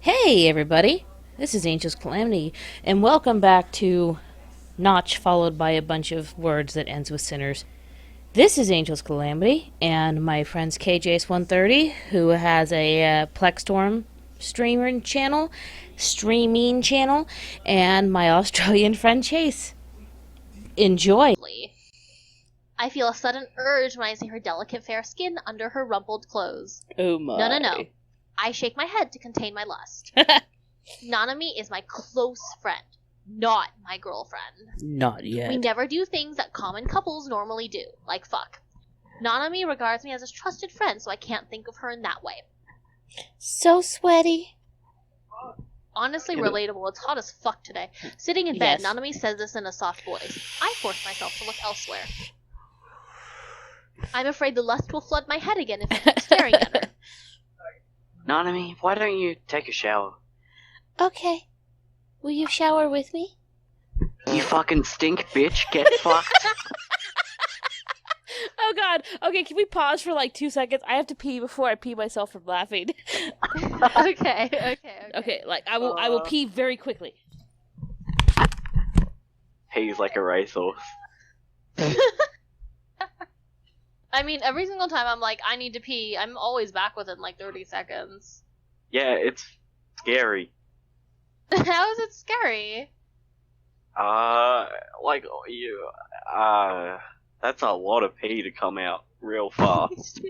Hey everybody, this is Angel's Calamity, and welcome back to Notch followed by a bunch of words that ends with sinners. This is Angel's Calamity, and my friend's KJS130, who has a Plexstorm streaming channel, and my Australian friend Chase. Enjoy! I feel a sudden urge when I see her delicate fair skin under her rumpled clothes. Oh my. No. I shake my head to contain my lust. Nanami is my close friend, not my girlfriend. Not yet. We never do things that common couples normally do, like fuck. Nanami regards me as a trusted friend, so I can't think of her in that way. So sweaty. Honestly relatable, it's hot as fuck today. Sitting in bed, Yes. Nanami says this in a soft voice. I force myself to look elsewhere. I'm afraid the lust will flood my head again if I keep staring at her. Nanami, why don't you take a shower? Okay. Will you shower with me? You fucking stink, bitch. Get fucked. Oh god. Okay, can we pause for like 2 seconds? I have to pee before I pee myself from laughing. Okay. Okay, like I will pee very quickly. He's like a racehorse. I mean, every single time I'm like, I need to pee, I'm always back within like 30 seconds. Yeah, it's scary. How is it scary? That's a lot of pee to come out real fast.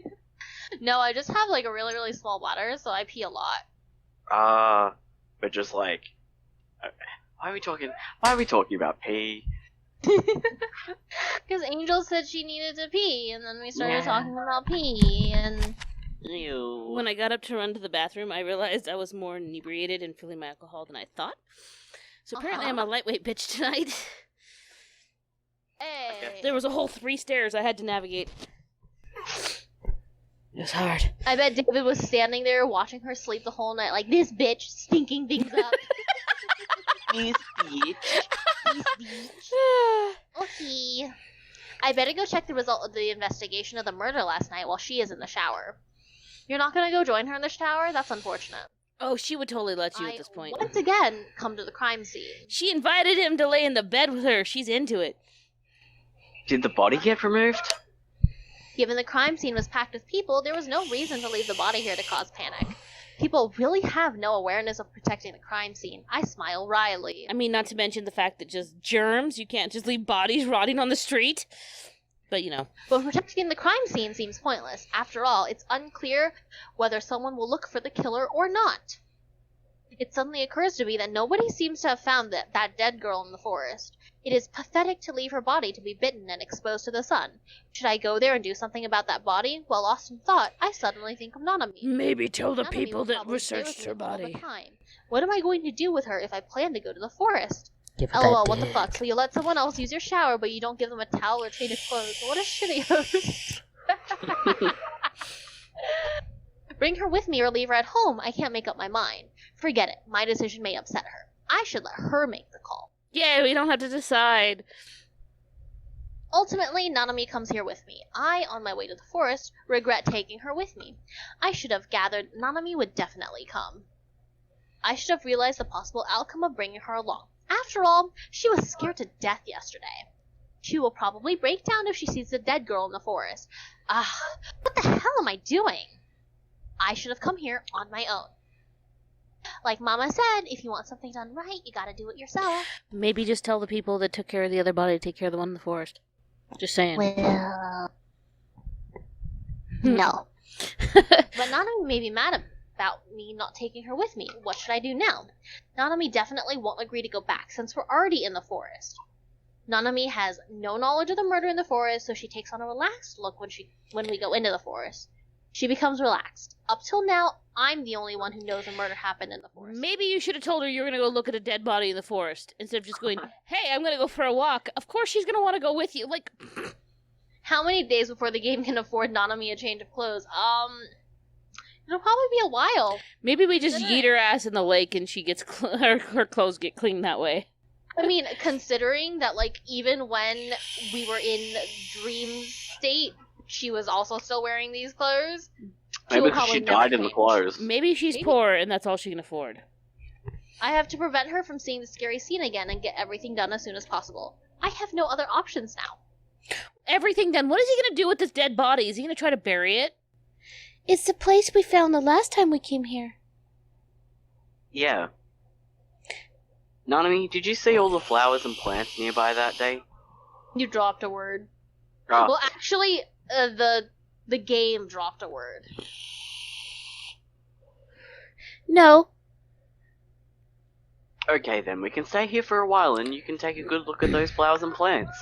No, I just have like a really, really small bladder, so I pee a lot. But just like, why are we talking about pee? Because Angel said she needed to pee, and then we started talking about pee, and... Ew. When I got up to run to the bathroom, I realized I was more inebriated and feeling my alcohol than I thought. So apparently I'm a lightweight bitch tonight. Hey! There was a whole 3 stairs I had to navigate. It was hard. I bet David was standing there watching her sleep the whole night like, this bitch, stinking things up. This bitch. Okay. I better go check the result of the investigation of the murder last night while she is in the shower. You're not gonna go join her in the shower? That's unfortunate. Oh, she would totally let you at this point. Once again, come to the crime scene. She invited him to lay in the bed with her. She's into it. Did the body get removed? Given the crime scene was packed with people, there was no reason to leave the body here to cause panic. People really have no awareness of protecting the crime scene. I smile wryly. I mean, not to mention the fact that just germs, you can't just leave bodies rotting on the street. But, you know. But protecting the crime scene seems pointless. After all, it's unclear whether someone will look for the killer or not. It suddenly occurs to me that nobody seems to have found that dead girl in the forest. It is pathetic to leave her body to be bitten and exposed to the sun. Should I go there and do something about that body? While lost in thought, I suddenly think of Nanami. Maybe tell the Nanami people will that probably stay with researched me her all the body. time. What am I going to do with her if I plan to go to the forest? Give her LOL, that what the dick. fuck? So you let someone else use your shower, but you don't give them a towel or change of clothes. What a shitty host. Bring her with me or leave her at home. I can't make up my mind. Forget it. My decision may upset her. I should let her make the call. Yeah, we don't have to decide. Ultimately, Nanami comes here with me. I, on my way to the forest, regret taking her with me. I should have gathered Nanami would definitely come. I should have realized the possible outcome of bringing her along. After all, she was scared to death yesterday. She will probably break down if she sees the dead girl in the forest. What the hell am I doing? I should have come here on my own. Like Mama said, if you want something done right, you gotta do it yourself. Maybe just tell the people that took care of the other body to take care of the one in the forest. Just saying. Well, no. But Nanami may be mad about me not taking her with me. What should I do now? Nanami definitely won't agree to go back, since we're already in the forest. Nanami has no knowledge of the murder in the forest, so she takes on a relaxed look when we go into the forest. She becomes relaxed. Up till now, I'm the only one who knows a murder happened in the forest. Maybe you should have told her you were going to go look at a dead body in the forest, instead of just going, hey, I'm going to go for a walk. Of course she's going to want to go with you. Like, How many days before the game can afford Nanami a change of clothes? It'll probably be a while. maybe we just Considering- yeet her ass in the lake and she gets her clothes get cleaned that way. I mean, considering that, like, even when we were in dream state, she was also still wearing these clothes. She will Maybe probably she never died in the change. clothes. Maybe she's poor and that's all she can afford. I have to prevent her from seeing the scary scene again and get everything done as soon as possible. I have no other options now. Everything done. What is he going to do with this dead body? Is he going to try to bury it? It's the place we found the last time we came here. Yeah. Nanami, did you see all the flowers and plants nearby that day? You dropped a word. Ah, Well, actually, the game dropped a word. No. okay then, we can stay here for a while and you can take a good look at those flowers and plants.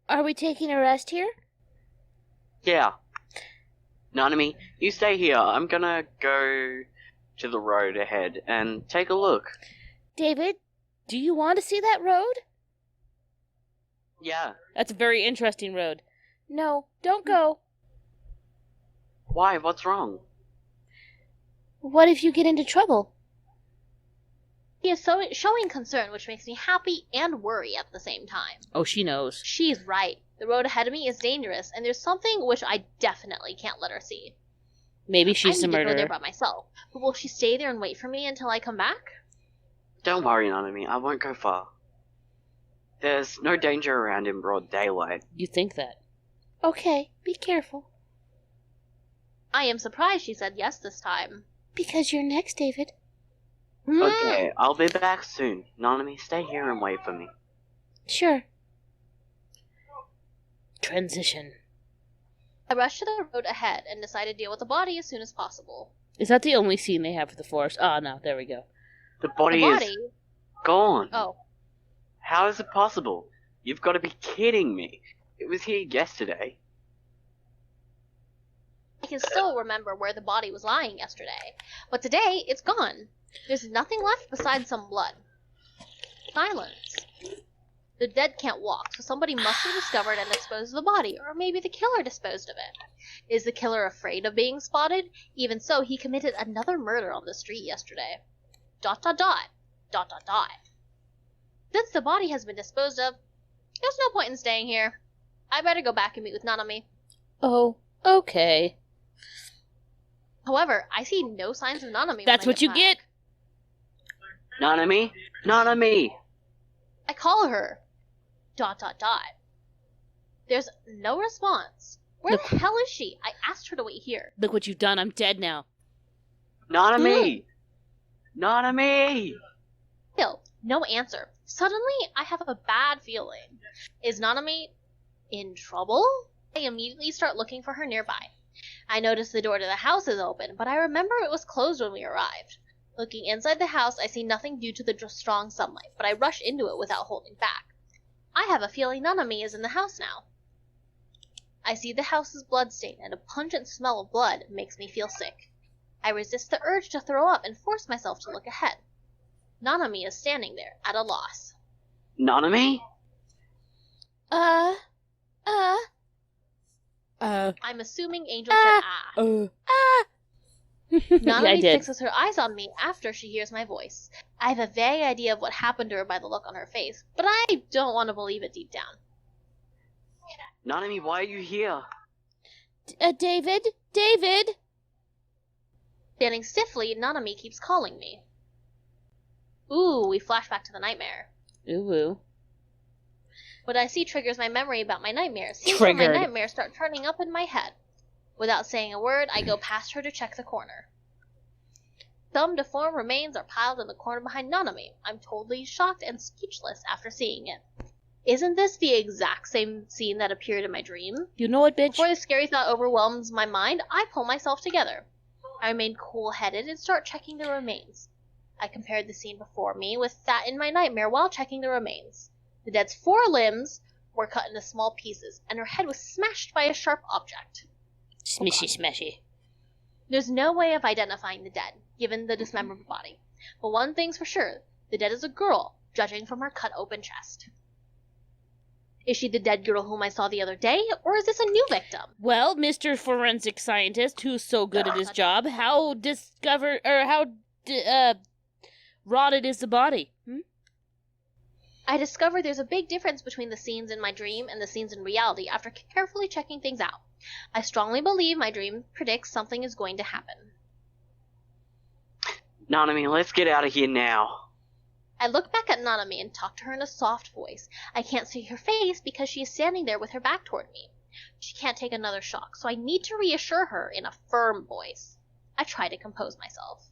Are we taking a rest here? Yeah. Nanami, you stay here. I'm gonna go to the road ahead and take a look. David, do you want to see that road? Yeah. That's a very interesting road. No, don't go. Why? What's wrong? What if you get into trouble? He is showing concern, which makes me happy and worry at the same time. Oh, she knows. She's right. The road ahead of me is dangerous, and there's something which I definitely can't let her see. Maybe she's I a need to go there murderer. by myself, but will she stay there and wait for me until I come back? Don't worry, Nanami. I won't go far. There's no danger around in broad daylight. You think that. Okay, be careful. I am surprised she said yes this time. Because you're next, David. Okay, I'll be back soon. Nanami, stay here and wait for me. Sure. Transition. I rushed to the road ahead and decided to deal with the body as soon as possible. Is that the only scene they have for the forest? Ah, no, there we go. The The body body? is gone. Oh, How is it possible? You've got to be kidding me. It was here yesterday. I can still remember where the body was lying yesterday, but today it's gone. There's nothing left besides some blood. Silence. The dead can't walk, so somebody must have discovered and disposed of the body, or maybe the killer disposed of it. Is the killer afraid of being spotted? Even so, he committed another murder on the street yesterday. ... Since the body has been disposed of, there's no point in staying here. I better go back and meet with Nanami. Oh, okay. However, I see no signs of Nanami. That's what you get. Nanami? Nanami! I call her. ... There's no response. Where Look. the hell is she? I asked her to wait here. Look what you've done. I'm dead now. Nanami! Nanami! Still, no answer. Suddenly, I have a bad feeling. Is Nanami in trouble? I immediately start looking for her nearby. I notice the door to the house is open, but I remember it was closed when we arrived. Looking inside the house, I see nothing due to the strong sunlight, but I rush into it without holding back. I have a feeling Nanami is in the house now. I see the house is bloodstained, and a pungent smell of blood makes me feel sick. I resist the urge to throw up and force myself to look ahead. Nanami is standing there, at a loss. Nanami? I'm assuming Angel said ah. Yeah, Nanami I did. fixes her eyes on me after she hears my voice. I have a vague idea of what happened to her by the look on her face, but I don't want to believe it deep down. Nanami, why are you here? David? David? Standing stiffly, Nanami keeps calling me. Ooh, we flash back to the nightmare. Ooh. What I see triggers my memory about my nightmares. Scenes from my Triggered. nightmares start turning up in my head. Without saying a word, I go past her to check the corner. Some deformed remains are piled in the corner behind Nanami. I'm totally shocked and speechless after seeing it. Isn't this the exact same scene that appeared in my dream? You know what, bitch? Before the scary thought overwhelms my mind, I pull myself together. I remain cool-headed and start checking the remains. I compared the scene before me with that in my nightmare while checking the remains. The dead's 4 limbs were cut into small pieces, and her head was smashed by a sharp object. Smishy smashy. There's no way of identifying the dead, given the dismembered body. But one thing's for sure, the dead is a girl, judging from her cut-open chest. Is she the dead girl whom I saw the other day, or is this a new victim? Well, Mr. Forensic Scientist, who's so good at his job, how rotted is the body? I discover there's a big difference between the scenes in my dream and the scenes in reality after carefully checking things out. I strongly believe my dream predicts something is going to happen. Nanami, let's get out of here now. I look back at Nanami and talk to her in a soft voice. I can't see her face because she is standing there with her back toward me. She can't take another shock, so I need to reassure her in a firm voice. I try to compose myself. ...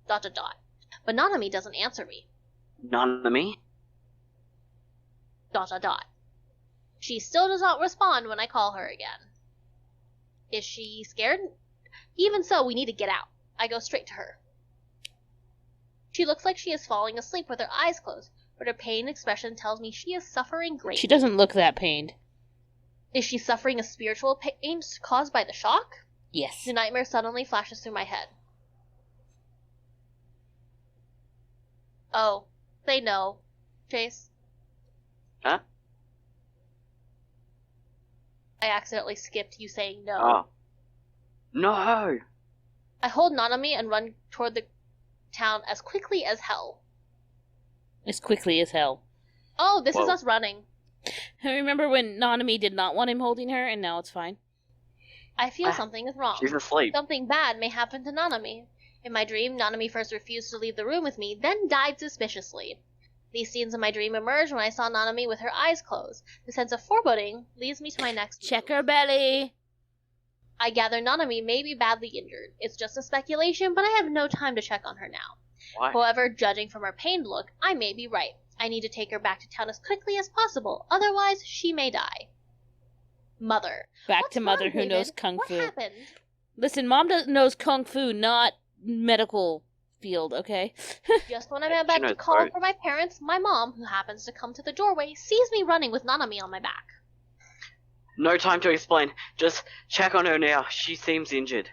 But Nanami doesn't answer me. Nanami? ... She still does not respond when I call her again. Is she scared? Even so, we need to get out. I go straight to her. She looks like she is falling asleep with her eyes closed, but her pain expression tells me she is suffering greatly. She doesn't look that pained. Is she suffering a spiritual pain caused by the shock? Yes. The nightmare suddenly flashes through my head. Oh, say no, Chase. Huh? I accidentally skipped you saying no. Oh. No! I hold Nanami and run toward the town as quickly as hell. As quickly as hell. Oh, this is Whoa. us running. I remember when Nanami did not want him holding her, and now it's fine. I feel something is wrong. She's asleep. Something bad may happen to Nanami. In my dream, Nanami first refused to leave the room with me, then died suspiciously. These scenes in my dream emerged when I saw Nanami with her eyes closed. The sense of foreboding leads me to my next Check move. her belly! I gather Nanami may be badly injured. It's just a speculation, but I have no time to check on her now. Why? However, judging from her pained look, I may be right. I need to take her back to town as quickly as possible, otherwise she may die. Mother. Back What's to Mother wrong, who David? knows Kung What Fu. happened? Listen, Mom knows Kung Fu, not medical field, okay? Just when I'm about to call for my parents, my mom, who happens to come to the doorway, sees me running with Nanami on my back. No time to explain. Just check on her now. She seems injured.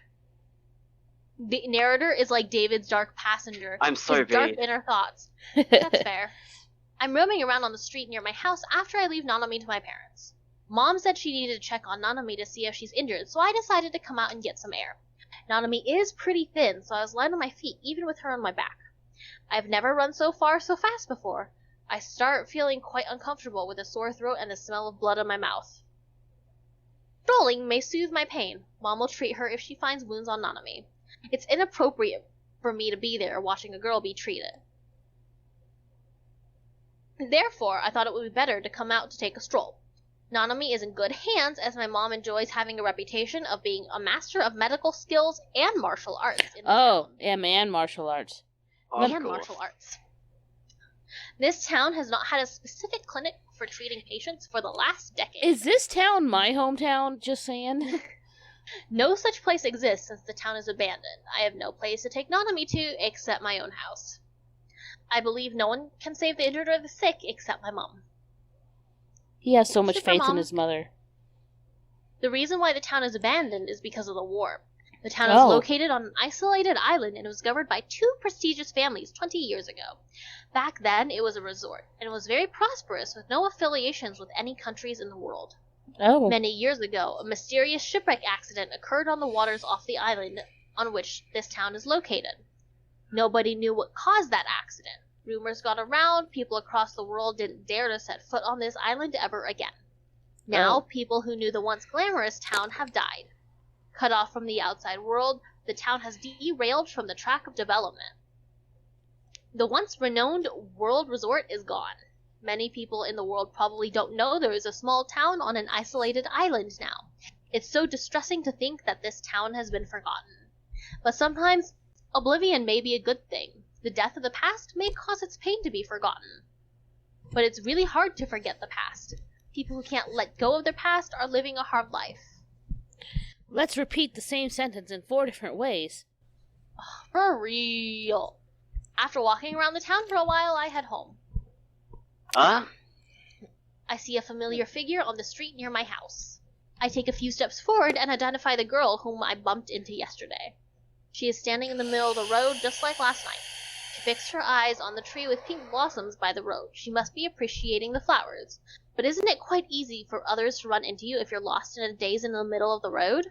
The narrator is like David's dark passenger. I'm so his dark big. inner thoughts. That's fair. I'm roaming around on the street near my house after I leave Nanami to my parents. Mom said she needed to check on Nanami to see if she's injured, so I decided to come out and get some air. Nanami is pretty thin, so I was light on my feet, even with her on my back. I've never run so far so fast before. I start feeling quite uncomfortable with a sore throat and the smell of blood in my mouth. Strolling may soothe my pain. Mom will treat her if she finds wounds on Nanami. It's inappropriate for me to be there watching a girl be treated. Therefore, I thought it would be better to come out to take a stroll. Nanami is in good hands, as my mom enjoys having a reputation of being a master of medical skills and martial arts. In the town. Yeah, man, martial arts. Of And course. martial arts. This town has not had a specific clinic for treating patients for the last decade. Is this town my hometown? Just saying. No such place exists since the town is abandoned. I have no place to take Nanami to except my own house. I believe no one can save the injured or the sick except my mom. He has so much Super faith in Mom. his mother. The reason why the town is abandoned is because of the war. The town is Oh. located on an isolated island and was governed by 2 prestigious families 20 years ago. Back then, it was a resort, and was very prosperous with no affiliations with any countries in the world. Oh. Many years ago, a mysterious shipwreck accident occurred on the waters off the island on which this town is located. Nobody knew what caused that accident. Rumors got around, people across the world didn't dare to set foot on this island ever again. Now, people who knew the once glamorous town have died. Cut off from the outside world, the town has derailed from the track of development. The once renowned world resort is gone. Many people in the world probably don't know there is a small town on an isolated island now. It's so distressing to think that this town has been forgotten. But sometimes, oblivion may be a good thing. The death of the past may cause its pain to be forgotten. But it's really hard to forget the past. People who can't let go of their past are living a hard life. Let's repeat the same sentence in 4 different ways. For real. After walking around the town for a while, I head home. Huh? I see a familiar figure on the street near my house. I take a few steps forward and identify the girl whom I bumped into yesterday. She is standing in the middle of the road just like last night. She fixed her eyes on the tree with pink blossoms by the road. She must be appreciating the flowers. But isn't it quite easy for others to run into you if you're lost in a daze in the middle of the road? ...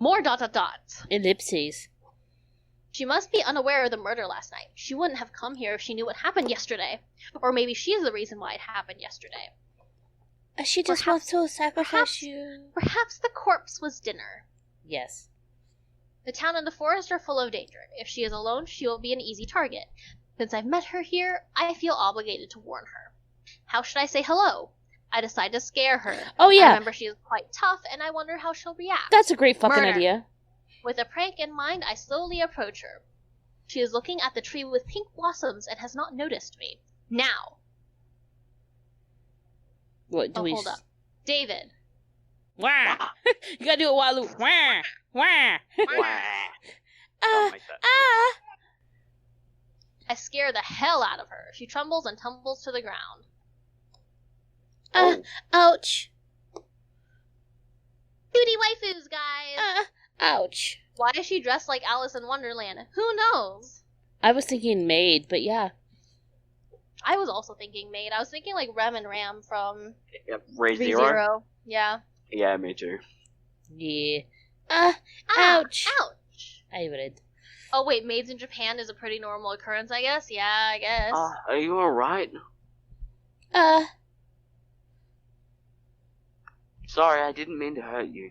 More ... Ellipses. She must be unaware of the murder last night. She wouldn't have come here if she knew what happened yesterday. Or maybe she is the reason why it happened yesterday. She just Perhaps- wants to sacrifice perhaps- you. Perhaps the corpse was dinner. Yes. The town and the forest are full of danger. If she is alone, she will be an easy target. Since I've met her here, I feel obligated to warn her. How should I say hello? I decide to scare her. Oh, I yeah. remember she is quite tough, and I wonder how she'll react. That's a great fucking Murder. idea. With a prank in mind, I slowly approach her. She is looking at the tree with pink blossoms and has not noticed me. Now. What do we... Hold up. David. Wah! You gotta do it, Walu. Wah! Wah! Wah. Don't make that. I scare the hell out of her. She trembles and tumbles to the ground. Ouch. Cutie waifus, guys! Ouch. Why is she dressed like Alice in Wonderland? Who knows? I was thinking maid, but yeah. I was also thinking maid. I was thinking like Rem and Ram from Yep, Re:Zero. Re:Zero. Yeah. Yeah, me too. Yeah. Ah, Ouch. Ouch. I would. Oh wait, maids in Japan is a pretty normal occurrence, I guess. Yeah, I guess. Are you alright? Sorry, I didn't mean to hurt you.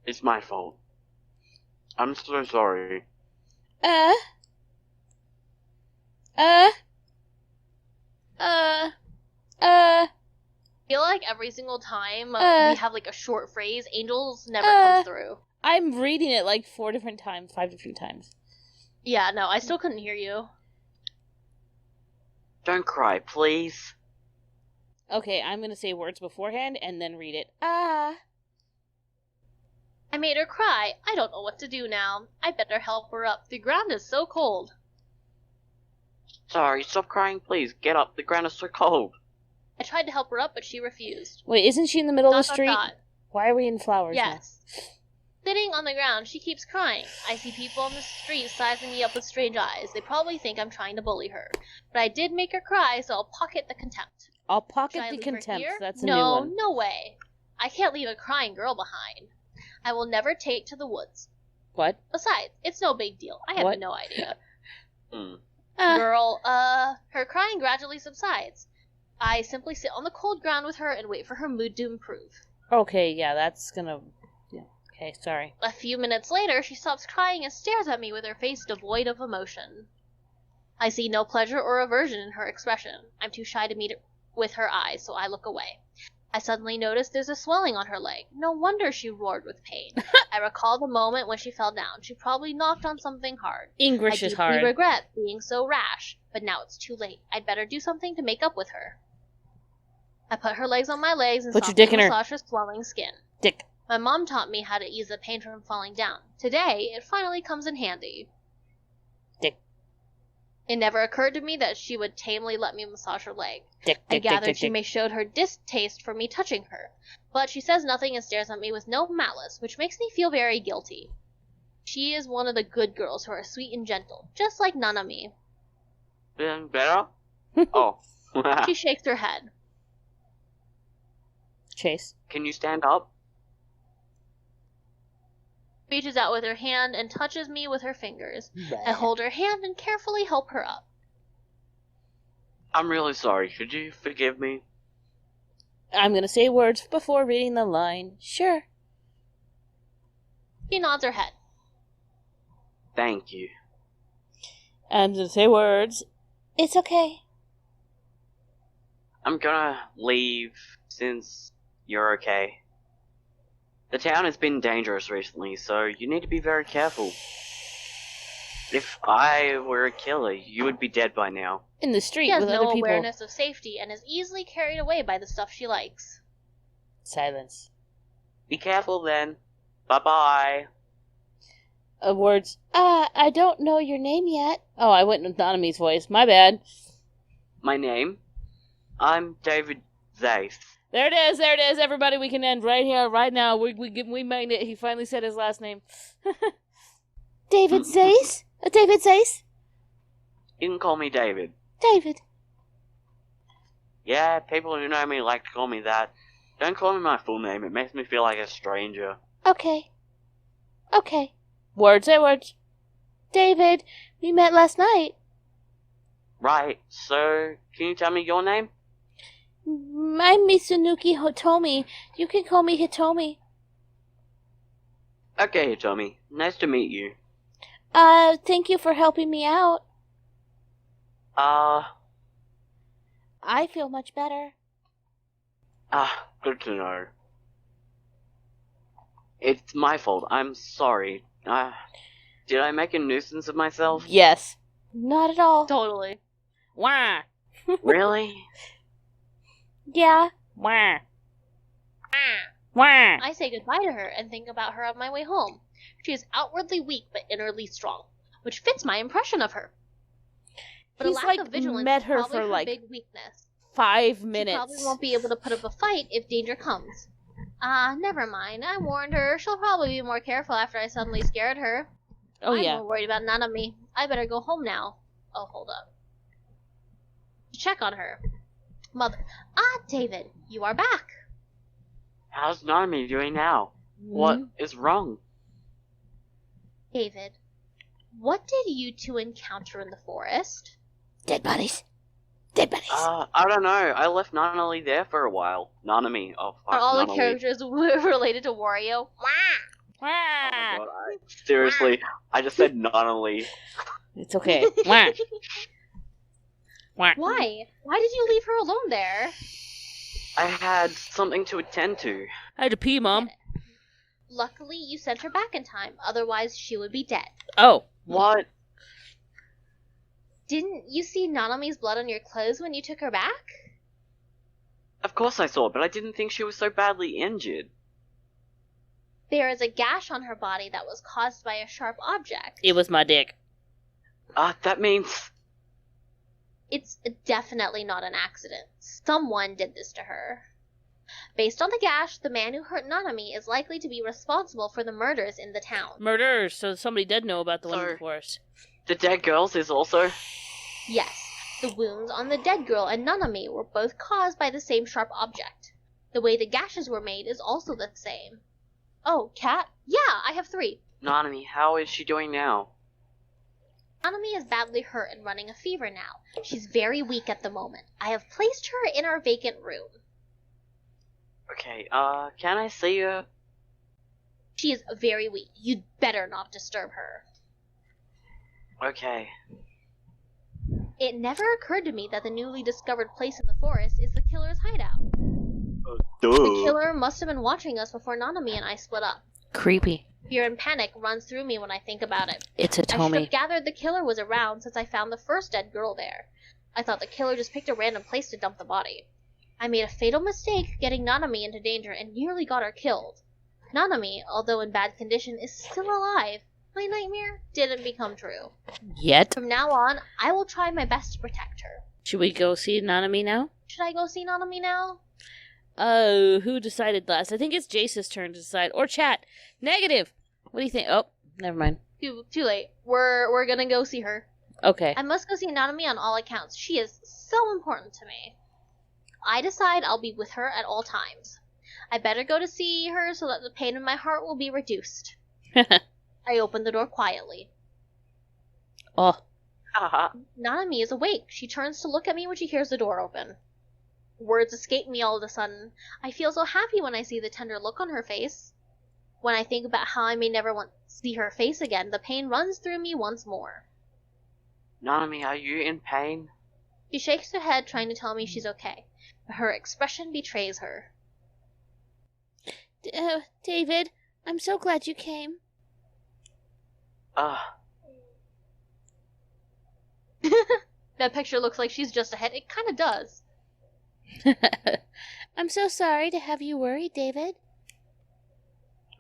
It's my fault. I'm so sorry. I feel like every single time we have like a short phrase, Angels never comes through. I'm reading it like 5 different times. Yeah, no, I still couldn't hear you. Don't cry, please. Okay, I'm gonna say words beforehand and then read it. I made her cry. I don't know what to do now. I better help her up. The ground is so cold. Sorry, stop crying, please. Get up, the ground is so cold. I tried to help her up, but she refused. Wait, isn't she in the middle of the Dot, dot, street? dot. Why are we in flowers now? Yes. Sitting on the ground, she keeps crying. I see people on the street sizing me up with strange eyes. They probably think I'm trying to bully her. But I did make her cry, so I'll pocket the contempt. I'll Should pocket I the leave her contempt. here? That's a no, new one. No way. I can't leave a crying girl behind. I will never take to the woods. What? Besides, it's no big deal. I have What? no idea. Uh, Girl, her crying gradually subsides. I simply sit on the cold ground with her and wait for her mood to improve. Okay, yeah, that's gonna... Yeah. Okay, sorry. A few minutes later, she stops crying and stares at me with her face devoid of emotion. I see no pleasure or aversion in her expression. I'm too shy to meet it with her eyes, so I look away. I suddenly notice there's a swelling on her leg. No wonder she roared with pain. I recall the moment when she fell down. She probably knocked on something hard. English I is deeply hard. regret being so rash, but now it's too late. I'd better do something to make up with her. I put her legs on my legs and Put your softly dick in her. massage her swelling skin. Dick. My mom taught me how to ease the pain from falling down. Today, it finally comes in handy. Dick. It never occurred to me that she would tamely let me massage her leg. Dick, I dick, dick, gathered dick, she dick. may showed her distaste for me touching her, but she says nothing and stares at me with no malice, which makes me feel very guilty. She is one of the good girls who are sweet and gentle, just like Nanami. Better? Oh. She shakes her head. Chase. Can you stand up? Reaches out with her hand and touches me with her fingers. I hold her hand and carefully help her up. I'm really sorry. Could you forgive me? I'm gonna say words before reading the line. Sure. She nods her head. Thank you. I'm gonna say words. It's okay. I'm gonna leave since you're okay. The town has been dangerous recently, so you need to be very careful. If I were a killer, you would be dead by now. In the She street has with no other people. awareness of safety and is easily carried away by the stuff she likes. Silence. Be careful then. Bye-bye. Words. I don't know your name yet. Oh, I went with Nanami's voice. My bad. My name? I'm David Zaith. There it is. There it is. Everybody, we can end right here, right now. We made it. He finally said his last name. David Zace? David Zace? You can call me David. David. Yeah, people who know me like to call me that. Don't call me my full name. It makes me feel like a stranger. Okay. Okay. Words, say words. David, we met last night. Right, so can you tell me your name? I'm Mitsunuki Hitomi. You can call me Hitomi. Okay, Tommy. Nice to meet you. Thank you for helping me out. Uh, I feel much better. good to know. It's my fault. I'm sorry. Did I make a nuisance of myself? Yes. Not at all. Totally. Wah. Really? Yeah. Wah. Wah. I say goodbye to her and think about her on my way home. She is outwardly weak but inwardly strong, which fits my impression of her. But He's a lack of like vigilance met is her probably for her like big weakness. 5 She minutes. probably won't be able to put up a fight if danger comes. Never mind. I warned her. She'll probably be more careful after I suddenly scared her. Oh I'm yeah. more worried about Nanami. I better go home now. Oh, hold up. To check on her. Mother. David, you are back. How's Nanami doing now? What is wrong? David, what did you two encounter in the forest? Dead bodies. Dead bodies. I don't know. I left Nanami there for a while. Nanami. Oh, fuck, Are all the Nanami. characters related to Wario? Wah! Oh my god, seriously, I just said Nanami. It's okay. Wah. Wah. Why? Why did you leave her alone there? I had something to attend to. I had to pee, Mom. Luckily, you sent her back in time. Otherwise, she would be dead. Oh. What? Didn't you see Nanami's blood on your clothes when you took her back? Of course I saw it, but I didn't think she was so badly injured. There is a gash on her body that was caused by a sharp object. It was my dick. That means... It's definitely not an accident. Someone did this to her. Based on the gash, the man who hurt Nanami is likely to be responsible for the murders in the town. Murderers, so somebody did know about the one in the So- forest. The dead girls is also... Yes, the wounds on the dead girl and Nanami were both caused by the same sharp object. The way the gashes were made is also the same. Oh, cat? Yeah, I have 3. Nanami, how is she doing now? Nanami is badly hurt and running a fever now. She's very weak at the moment. I have placed her in our vacant room. Okay, can I see her? She is very weak. You'd better not disturb her. Okay. It never occurred to me that the newly discovered place in the forest is the killer's hideout. The killer must have been watching us before Nanami and I split up. Creepy. Fear and panic runs through me when I think about it. It's a I should Tommy. have gathered the killer was around since I found the first dead girl there. I thought the killer just picked a random place to dump the body. I made a fatal mistake getting Nanami into danger and nearly got her killed. Nanami, although in bad condition, is still alive. My nightmare didn't become true. Yet? From now on, I will try my best to protect her. Should we go see Nanami now? Should I go see Nanami now? Who decided last? I think it's Jace's turn to decide. Or chat. Negative. What do you think? Oh, never mind. Too late. We're gonna go see her. Okay. I must go see Nanami on all accounts. She is so important to me. I decide I'll be with her at all times. I better go to see her so that the pain in my heart will be reduced. I open the door quietly. Oh. Haha. Nanami is awake. She turns to look at me when she hears the door open. Words escape me all of a sudden. I feel so happy when I see the tender look on her face. When I think about how I may never want to see her face again, the pain runs through me once more. Nanami, are you in pain? She shakes her head, trying to tell me she's okay, but her expression betrays her. David, I'm so glad you came. That picture looks like she's just ahead. It kind of does. I'm so sorry to have you worried, David.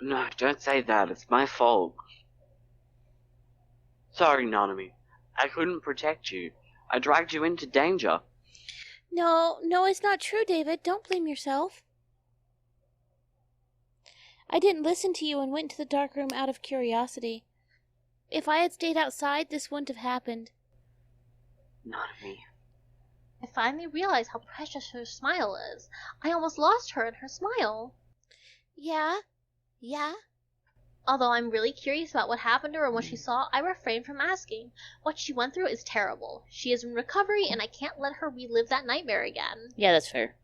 No, don't say that. It's my fault. Sorry, Nanami. I couldn't protect you. I dragged you into danger. No, it's not true, David. Don't blame yourself. I didn't listen to you and went into the dark room out of curiosity. If I had stayed outside, this wouldn't have happened. Nanami. I finally realize how precious her smile is. I almost lost her in her smile. Yeah? Although I'm really curious about what happened to her and what she saw, I refrain from asking. What she went through is terrible. She is in recovery, and I can't let her relive that nightmare again. Yeah, that's fair.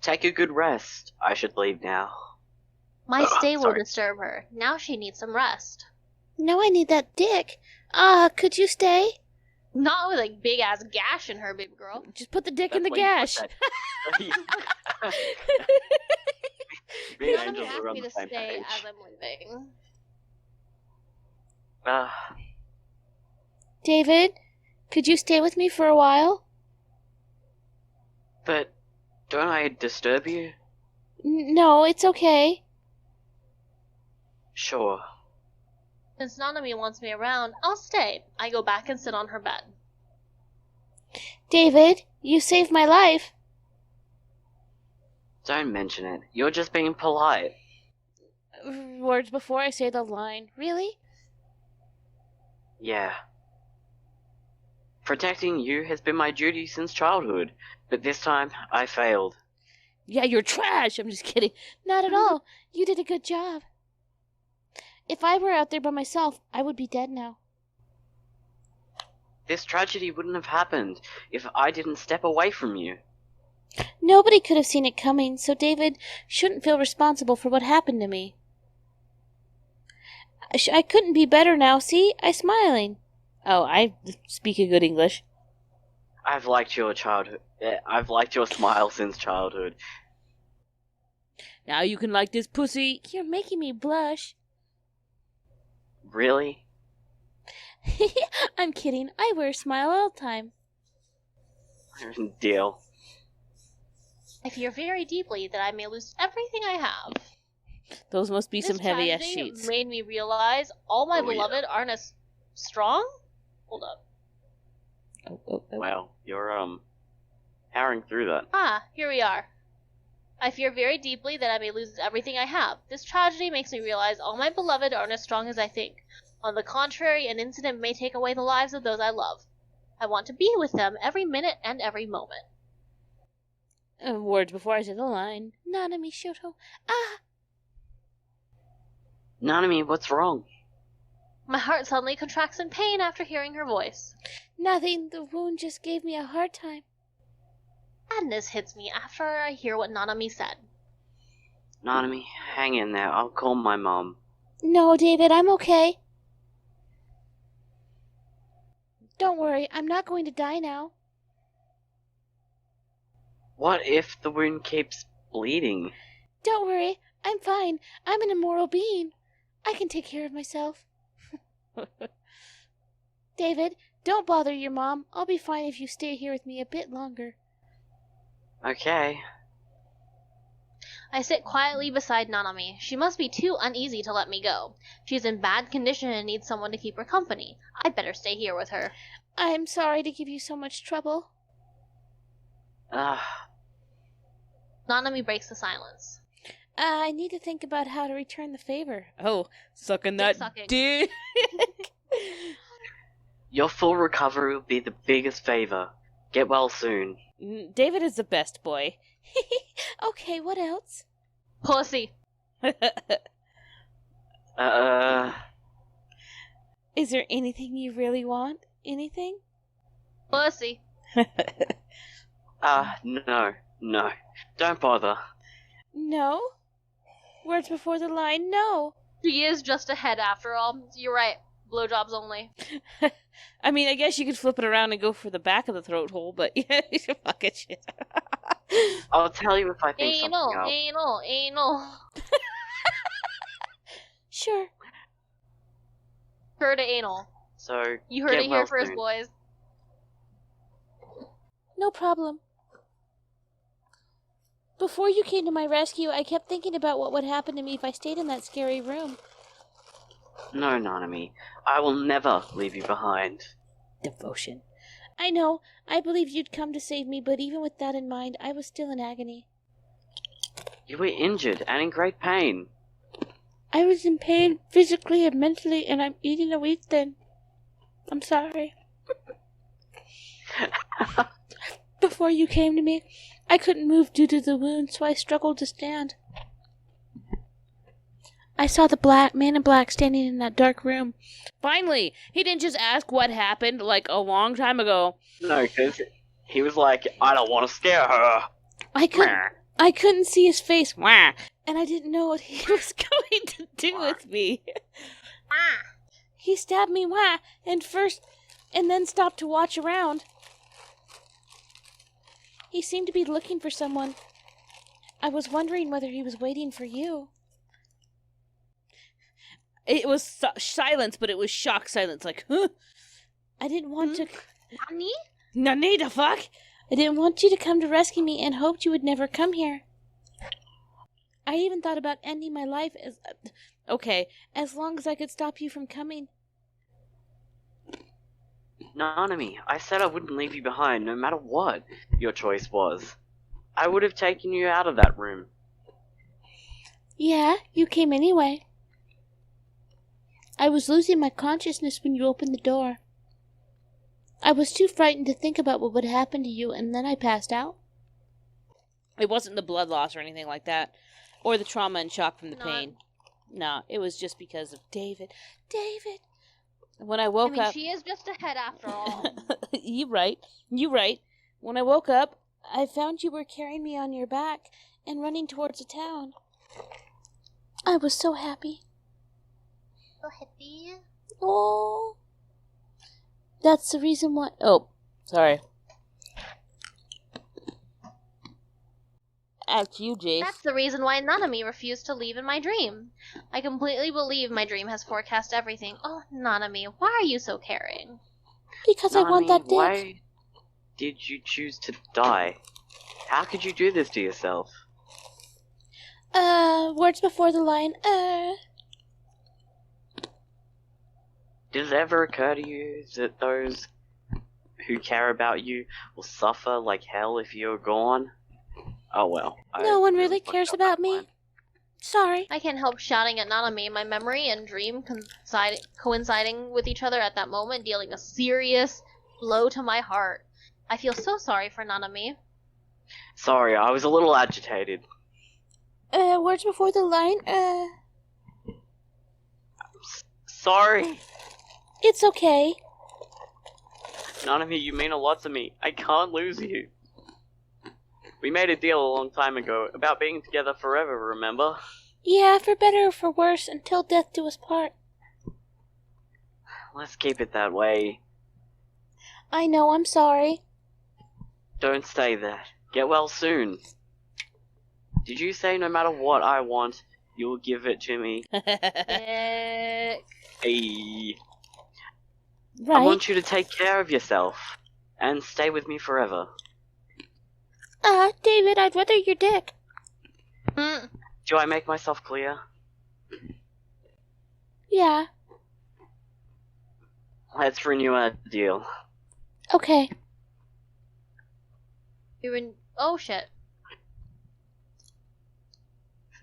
Take a good rest. I should leave now. My stay will Sorry. disturb her. Now she needs some rest. Now I need that dick. Could you stay? Not with a big ass gash in her, baby girl. Just put the dick in That's the why you put gash. that- Me and Nanami Angel asked are on me the to same stay page. as I'm leaving. David, could you stay with me for a while? But don't I disturb you? No, it's okay. Sure. Since Nanami wants me around, I'll stay. I go back and sit on her bed. David, you saved my life. Don't mention it. You're just being polite. Words before I say the line. Really? Yeah. Protecting you has been my duty since childhood, but this time I failed. Yeah, you're trash. I'm just kidding. Not at all. You did a good job. If I were out there by myself, I would be dead now. This tragedy wouldn't have happened if I didn't step away from you. Nobody could have seen it coming, so David shouldn't feel responsible for what happened to me. I couldn't be better now, see? I'm smiling. Oh, I speak a good English. I've liked your childhood. I've liked your smile since childhood. Now you can like this pussy. You're making me blush. Really? I'm kidding. I wear a smile all the time. Deal. I fear very deeply that I may lose everything I have. Those must be This some heavy-ass tragedy sheets. made me realize all my Oh, yeah. beloved aren't as strong. Hold up. Oh. Well, you're powering through that. Here we are. I fear very deeply that I may lose everything I have. This tragedy makes me realize all my beloved aren't as strong as I think. On the contrary, an incident may take away the lives of those I love. I want to be with them every minute and every moment. Words before I say the line. Nanami Shoto. Nanami, what's wrong? My heart suddenly contracts in pain after hearing her voice. Nothing. The wound just gave me a hard time. Sadness hits me after I hear what Nanami said. Nanami, hang in there. I'll call my mom. No, David, I'm okay. Don't worry, I'm not going to die now. What if the wound keeps bleeding? Don't worry, I'm fine. I'm an immoral being. I can take care of myself. David, don't bother your mom. I'll be fine if you stay here with me a bit longer. Okay. I sit quietly beside Nanami. She must be too uneasy to let me go. She's in bad condition and needs someone to keep her company. I'd better stay here with her. I'm sorry to give you so much trouble. Nanami breaks the silence. I need to think about how to return the favor. Oh, sucking Dick that sucking. dick. Your full recovery will be the biggest favor. Get well soon. David is the best boy. Okay, what else? Pussy. Is there anything you really want? Anything? Pussy. No. Don't bother. No? Words before the line, no. She is just a head after all. You're right. Blowjobs only. I mean, I guess you could flip it around and go for the back of the throat hole, but yeah, fucking shit. I'll tell you if I think Anal, something else. anal. Sure. Heard of anal. So, You heard get it well here first, soon. boys. No problem. Before you came to my rescue, I kept thinking about what would happen to me if I stayed in that scary room. No, Nanami. I will never leave you behind. Devotion. I know. I believed you'd come to save me, but even with that in mind, I was still in agony. You were injured and in great pain. I was in pain physically and mentally, and I'm eating a wheat thin. I'm sorry. Before you came to me, I couldn't move due to the wound, so I struggled to stand. I saw the man in black standing in that dark room. Finally! He didn't just ask what happened like a long time ago. No, because he was like, I don't want to scare her. I couldn't I couldn't see his face. Wah! And I didn't know what he was going to do with me. He stabbed me, wah! And then stopped to watch around. He seemed to be looking for someone. I was wondering whether he was waiting for you. It was silence, but it was shock silence, like, huh? I didn't want to... Nani? Nani the fuck? I didn't want you to come to rescue me and hoped you would never come here. I even thought about ending my life as... okay, as long as I could stop you from coming. Nanami, I said I wouldn't leave you behind, no matter what your choice was. I would have taken you out of that room. Yeah, you came anyway. I was losing my consciousness when you opened the door. I was too frightened to think about what would happen to you, and then I passed out. It wasn't the blood loss or anything like that, or the trauma and shock from the pain. No, it was just because of David. David! When I woke up... she is just a head after all. You're right. When I woke up, I found you were carrying me on your back and running towards the town. I was so happy. So happy. Oh. That's the reason why... Oh, sorry. That's you, Jace. That's the reason why Nanami refused to leave in my dream. I completely believe my dream has forecast everything. Oh, Nanami, why are you so caring? Because Nanami, I want that dick. Why did you choose to die? How could you do this to yourself? Words before the line, Did it ever occur to you that those who care about you will suffer like hell if you're gone? Oh well. No one really cares about me. Sorry. I can't help shouting at Nanami, my memory and dream coinciding with each other at that moment, dealing a serious blow to my heart. I feel so sorry for Nanami. Sorry, I was a little agitated. Words before the line, Sorry. It's okay. Nanami, you mean a lot to me. I can't lose you. We made a deal a long time ago about being together forever, remember? Yeah, for better or for worse, until death do us part. Let's keep it that way. I know, I'm sorry. Don't say that. Get well soon. Did you say no matter what I want, you'll give it to me? Dick. Hey. Right. I want you to take care of yourself and stay with me forever. David, I'd rather your dick. Do I make myself clear? Yeah. Let's renew our deal. Okay. Oh shit.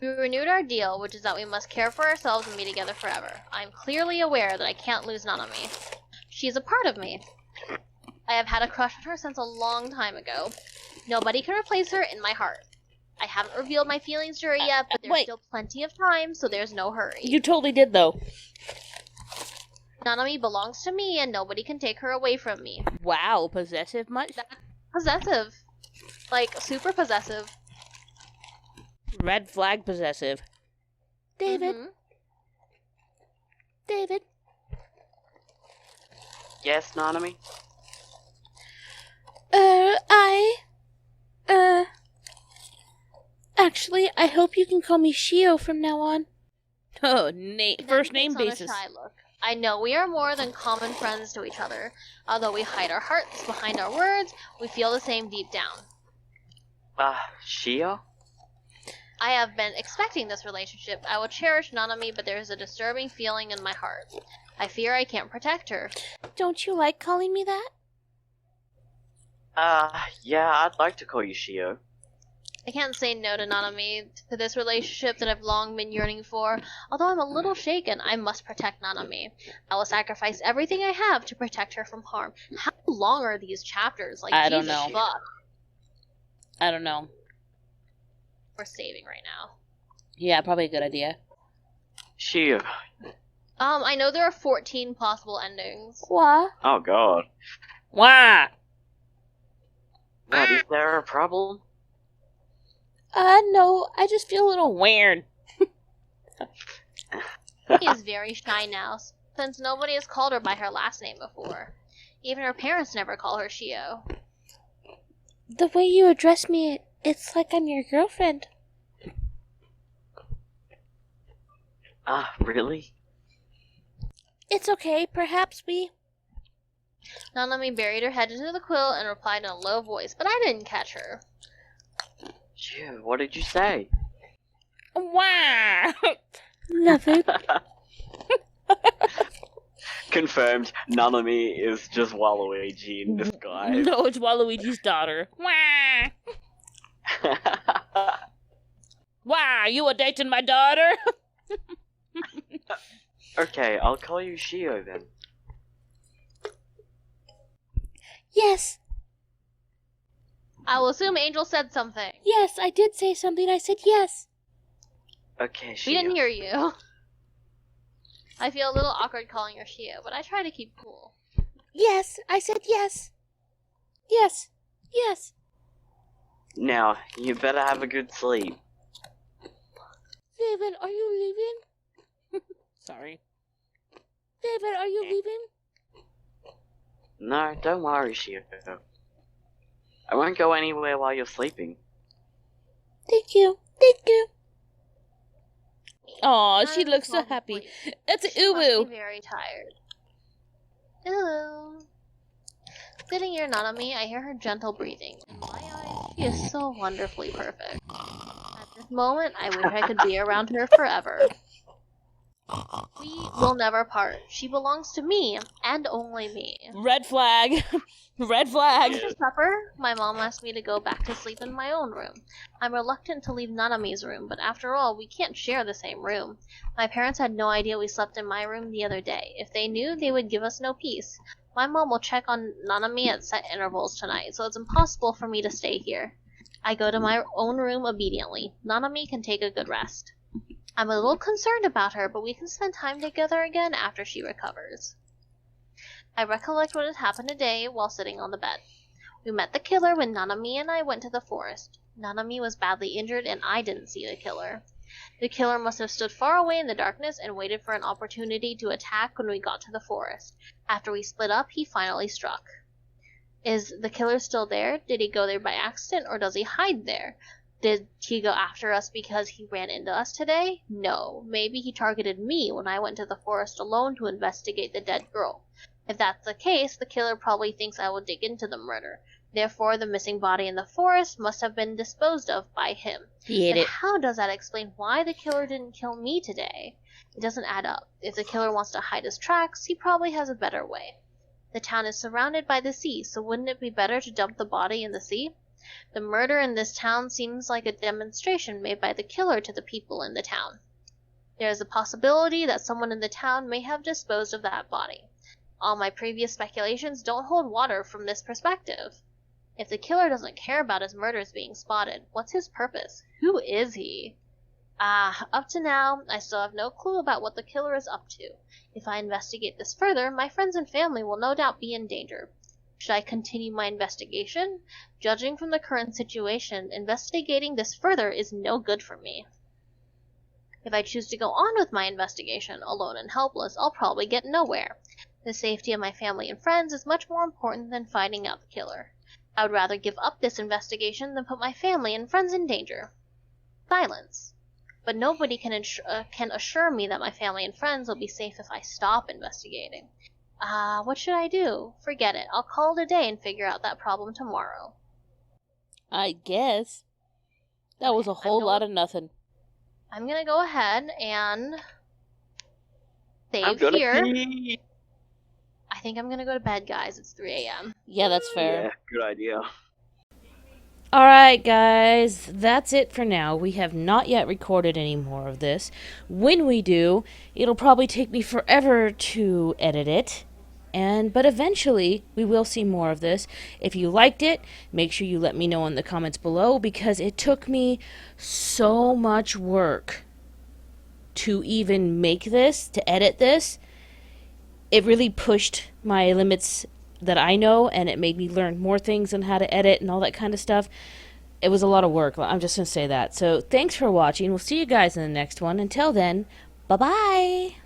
We renewed our deal, which is that we must care for ourselves and be together forever. I'm clearly aware that I can't lose Nanami. She is a part of me. I have had a crush on her since a long time ago. Nobody can replace her in my heart. I haven't revealed my feelings to her yet, but there's still plenty of time, so there's no hurry. You totally did, though. Nanami belongs to me, and nobody can take her away from me. Wow, possessive much? Possessive. Like, super possessive. Red flag possessive. David. Mm-hmm. David. Yes, Nanami? Actually, I hope you can call me Shio from now on. Oh, first name basis. On a shy look. I know we are more than common friends to each other. Although we hide our hearts behind our words, we feel the same deep down. Shio? I have been expecting this relationship. I will cherish Nanami, but there is a disturbing feeling in my heart. I fear I can't protect her. Don't you like calling me that? Yeah, I'd like to call you Shio. I can't say no to Nanami, to this relationship that I've long been yearning for. Although I'm a little shaken, I must protect Nanami. I will sacrifice everything I have to protect her from harm. How long are these chapters? Like, I don't know. Fuck. I don't know. We're saving right now. Yeah, probably a good idea. Shio. I know there are 14 possible endings. What? Oh god. Why? What, is there a problem? No, I just feel a little weird. She is very shy now, since nobody has called her by her last name before. Even her parents never call her Shio. The way you address me, it's like I'm your girlfriend. Really? It's okay, perhaps we... Nanami buried her head into the quill and replied in a low voice, but I didn't catch her. Shit, what did you say? Wow! Nothing. Confirmed, Nanami is just Waluigi in disguise. No, it's Waluigi's daughter. Wow! Wow, you are dating my daughter? Okay, I'll call you Shio then. Yes. I will assume Angel said something. Yes, I did say something. I said yes. Okay, Shio. We didn't hear you. I feel a little awkward calling her Shio, but I try to keep cool. Yes, I said yes. Yes. Yes. Now, you better have a good sleep. David, are you leaving? Sorry. David, are you leaving? No, don't worry, Shio. I won't go anywhere while you're sleeping. Thank you. Thank you. Aw, she I'm looks so falling happy. asleep. That's She must Ubu. be very tired. Hello. Sitting here, Nanami, I hear her gentle breathing. In my eyes, she is so wonderfully perfect. At this moment, I wish I could be around her forever. We will never part. She belongs to me, and only me. Red flag. Red flag. After supper, my mom asked me to go back to sleep in my own room. I'm reluctant to leave Nanami's room, but after all, we can't share the same room. My parents had no idea we slept in my room the other day. If they knew, they would give us no peace. My mom will check on Nanami at set intervals tonight, so it's impossible for me to stay here. I go to my own room obediently. Nanami can take a good rest. I'm a little concerned about her, but we can spend time together again after she recovers. I recollect what had happened today while sitting on the bed. We met the killer when Nanami and I went to the forest. Nanami was badly injured and I didn't see the killer. The killer must have stood far away in the darkness and waited for an opportunity to attack when we got to the forest. After we split up, he finally struck. Is the killer still there? Did he go there by accident or does he hide there? Did he go after us because he ran into us today? No. Maybe he targeted me when I went to the forest alone to investigate the dead girl. If that's the case, the killer probably thinks I will dig into the murder. Therefore, the missing body in the forest must have been disposed of by him. He ate Then it. how does that explain why the killer didn't kill me today? It doesn't add up. If the killer wants to hide his tracks, he probably has a better way. The town is surrounded by the sea, so wouldn't it be better to dump the body in the sea? The murder in this town seems like a demonstration made by the killer to the people in the town. There is a possibility that someone in the town may have disposed of that body. All my previous speculations don't hold water from this perspective. If the killer doesn't care about his murders being spotted, what's his purpose? Who is he? Up to now, I still have no clue about what the killer is up to. If I investigate this further, my friends and family will no doubt be in danger. Should I continue my investigation? Judging from the current situation, investigating this further is no good for me. If I choose to go on with my investigation, alone and helpless, I'll probably get nowhere. The safety of my family and friends is much more important than finding out the killer. I would rather give up this investigation than put my family and friends in danger. Silence. But nobody can assure me that my family and friends will be safe if I stop investigating. What should I do? Forget it. I'll call it a day and figure out that problem tomorrow. I guess. That was a whole lot of nothing. I'm gonna go ahead and I'm save gonna here. pee. I think I'm gonna go to bed, guys. It's 3 a.m. Yeah, that's fair. Yeah, good idea. Alright, guys, that's it for now. We have not yet recorded any more of this. When we do, it'll probably take me forever to edit it. But eventually, we will see more of this. If you liked it, make sure you let me know in the comments below, because it took me so much work to even make this, to edit this. It really pushed my limits that I know, and it made me learn more things on how to edit and all that kind of stuff. it was a lot of work. I'm just going to say that. So thanks for watching. We'll see you guys in the next one. Until then, bye bye.